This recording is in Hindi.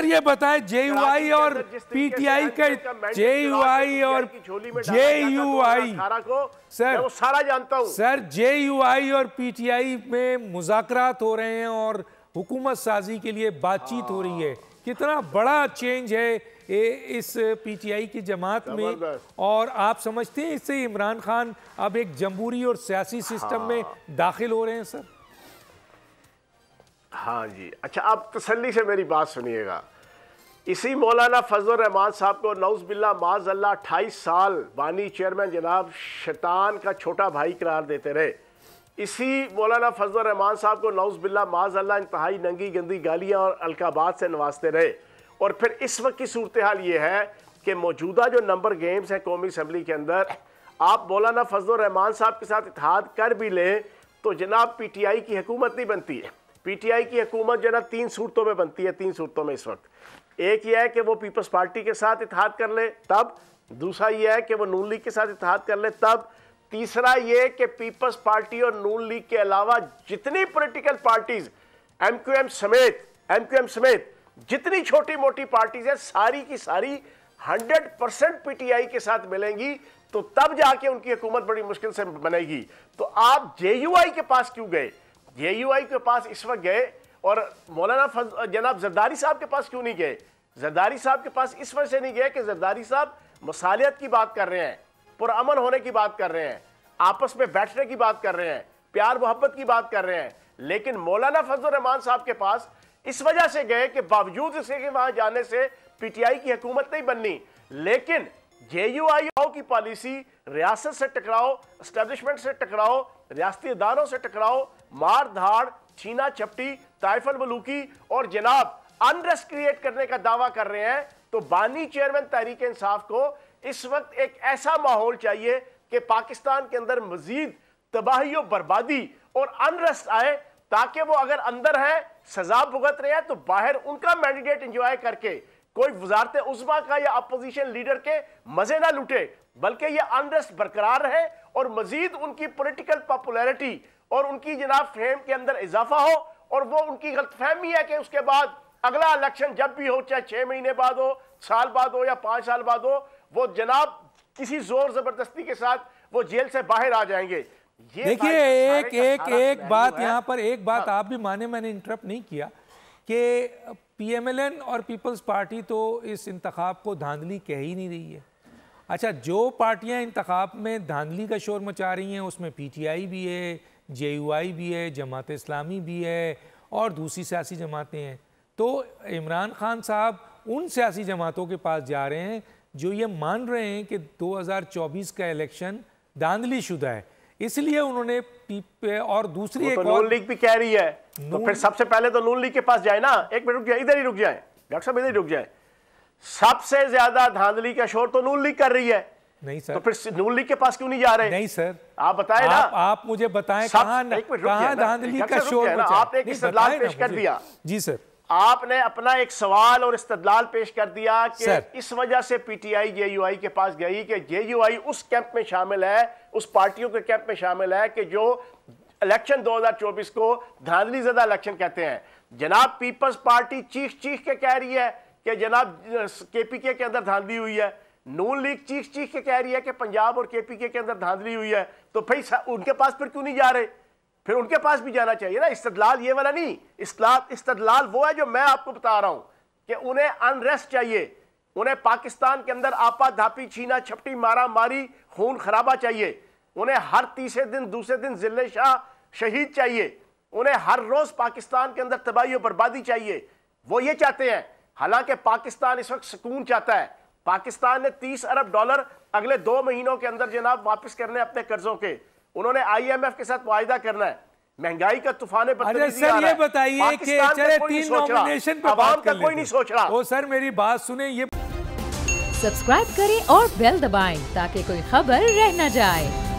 ये बताए जेयूआई और पीटीआई का, जेयूआई और जेयूआई सर, वो सारा जानता हूं सर। जेयूआई और पीटीआई में मुज़ाकरात हो रहे हैं और हुकूमत साजी के लिए बातचीत हो रही है। कितना बड़ा चेंज है इस पीटीआई की जमात में। और आप समझते हैं इससे इमरान खान अब एक जमहूरी और सियासी सिस्टम में दाखिल हो रहे हैं सर? हाँ जी। अच्छा, आप तसल्ली से मेरी बात सुनिएगा। इसी मौलाना फजल रहमान साहब को नौज बिल्ला माज़अल्लाह 28 साल बानी चेयरमैन जनाब शैतान का छोटा भाई करार देते रहे। इसी मौलाना फजल रहमान साहब को नौज बिल्ला माज़अल्लाह इंतहाई नंगी गंदी गालियाँ और अलकाबात से नवाजते रहे। और फिर इस वक्त की सूरत हाल ये है कि मौजूदा जो नंबर गेम्स हैं कौमी असम्बली के अंदर, आप मौलाना फजल रहमान साहब के साथ इत्तेहाद कर भी लें तो जनाब पीटीआई की हुकूमत नहीं बनती है। पीटीआई की हुकूमत जो है ना 3 सूरतों में बनती है, 3 सूरतों में इस वक्त। एक यह है कि वो पीपल्स पार्टी के साथ इत्तेहाद कर ले तब, दूसरा यह है कि वो नून लीग के साथ इत्तेहाद कर ले तब, तीसरा यह कि पीपल्स पार्टी और नून लीग के अलावा जितनी पॉलिटिकल पार्टीज एमक्यूएम समेत जितनी छोटी मोटी पार्टीज हैं सारी की सारी 100% पीटीआई के साथ मिलेंगी, तो तब जाके उनकी हुकूमत बड़ी मुश्किल से बनेगी। तो आप जेयूआई के पास क्यों गए? जेयूआई के पास इस वक्त गए और मौलाना जनाब जरदारी साहब के पास क्यों नहीं गए? जरदारी साहब के पास इस वजह से नहीं गए कि जरदारी साहब मसालियत की बात कर रहे हैं, पुरअमन होने की बात कर रहे हैं, आपस में बैठने की बात कर रहे हैं, प्यार मोहब्बत की बात कर रहे हैं। लेकिन मौलाना फजल रहमान साहब के पास इस वजह से गए कि बावजूद इसके कि वहां जाने से पीटीआई की हुकूमत नहीं बननी, लेकिन जेयूआई की पॉलिसी रियासत से टकराओ, एस्टेब्लिशमेंट से टकराओ, रियासती इदारों से टकराओ, मार धाड़, छीना छपटी, ताइफल मलूकी और जनाब अनरेस्ट क्रिएट करने का दावा कर रहे हैं। तो बानी चेयरमैन तहरीक इंसाफ को इस वक्त एक ऐसा माहौल चाहिए कि पाकिस्तान के अंदर मजीद तबाही और बर्बादी और अनरेस्ट आए, ताकि वो अगर अंदर है सजा भुगत रहे हैं तो बाहर उनका मैंडेट एंजॉय करके कोई वजारत उज़्मा का या अपोजिशन लीडर के मजे ना लुटे, बल्कि ये अनरेस्ट बरकरार रहे और मजीद उनकी पॉलिटिकल पॉपुलैरिटी और उनकी जनाब फेम के अंदर इजाफा हो। और वो उनकी गलतफहमी है कि उसके बाद अगला इलेक्शन जब भी हो, चाहे 6 महीने बाद हो, साल बाद हो या 5 साल बाद हो, वो जनाब किसी जोर जबरदस्ती के साथ वो जेल से बाहर आ जाएंगे। देखिए एक बात यहाँ पर, एक बात आप भी माने, मैंने इंटरप्ट नहीं किया कि पीएमएलएन और पीपल्स पार्टी तो इस इंतखाब को धांधली कह ही नहीं रही है। अच्छा, जो पार्टियां इंतखाब में धांधली का शोर मचा रही हैं उसमें पीटीआई भी है, जेयूआई भी है, जमात इस्लामी भी है और दूसरी सियासी जमातें हैं। तो इमरान खान साहब उन सियासी जमातों के पास जा रहे हैं जो ये मान रहे हैं कि 2024 का इलेक्शन धांधली शुदा है, इसलिए उन्होंने और दूसरी एक तो नून लीग भी कह रही है, तो फिर सबसे पहले तो नून लीग के पास जाए ना। एक मिनट रुक जाए, इधर ही रुक जाए डॉक्टर साहब, इधर ही रुक जाए। सबसे ज्यादा धांधली का शोर तो नून लीग कर रही है। नहीं सर, तो फिर नून लीग के पास क्यों नहीं जा रहे? नहीं सर, आप बताएं ना, आप मुझे बताएं कहां धांधली का शोर मचा? आपने एक इस्तदलाल पेश कर दिया। जी सर, आपने अपना एक सवाल और इस्तदलाल पेश कर दिया कि इस वजह से पीटीआई जेयूआई के पास गई कि जेयूआई उस कैंप में शामिल है, उस पार्टियों के कैंप में शामिल है कि जो इलेक्शन 2024 को धांधली ज़दा इलेक्शन कहते हैं। जनाब पीपल्स पार्टी चीख के कह रही है कि जनाब केपीके के अंदर धांधली हुई है। नून लीग चीख के कह रही है कि पंजाब और केपीके के अंदर धांधली हुई है। तो भाई उनके पास फिर क्यों नहीं जा रहे? फिर उनके पास भी जाना चाहिए ना। इस्तदलाल ये वाला नहीं, इस्तदलाल वो है जो मैं आपको बता रहा हूं कि उन्हें अनरेस्ट चाहिए, उन्हें पाकिस्तान के अंदर आपा धापी, छीना छपटी, मारा मारी, खून खराबा चाहिए, उन्हें हर तीसरे दिन दूसरे दिन जिले शाह शहीद चाहिए, उन्हें हर रोज पाकिस्तान के अंदर तबाही और बर्बादी चाहिए। वो ये चाहते हैं। हालांकि पाकिस्तान इस वक्त सुकून चाहता है। पाकिस्तान ने $30 अरब अगले 2 महीनों के अंदर जनाब वापस करने अपने कर्जों के। उन्होंने IMF के साथ मुआहिदा करना है। महंगाई का तूफान सर ये बताइए कि चले 3 नॉमिनेशन पे बात कर कोई नहीं सोच रहा। ओ सर मेरी बात सुने, ये सब्सक्राइब करें और बेल दबाएं ताकि कोई खबर रह न जाए।